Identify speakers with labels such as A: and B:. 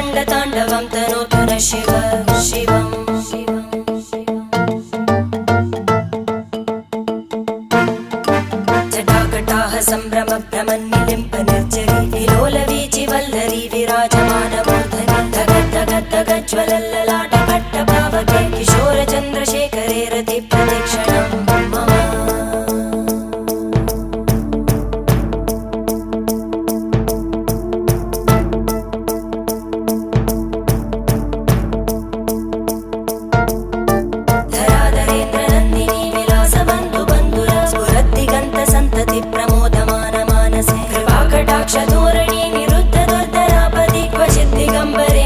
A: रङ्गताण्डवं तनोतु न शिव शिवम् जटाकटाः सम्भ्रमभ्रमन्निलिम्प निर्जरी विलोलवीचि वल्लरी विराजमानमूर्धनि धगज्ज्वलल्ललाटपट्टपावके किशोरचन्द्रशेखरे रतिप्रतिक्षणं मम धराधरेन्द्रनन्दिनी विलासबन्धुबन्धुर स्फुरद्दिगन्तसन्तति प्रमोदमान मानसे कृपाकटाक्षधोरणी निरुद्धदुर्धरापदि क्वचिद् दिगम्बरे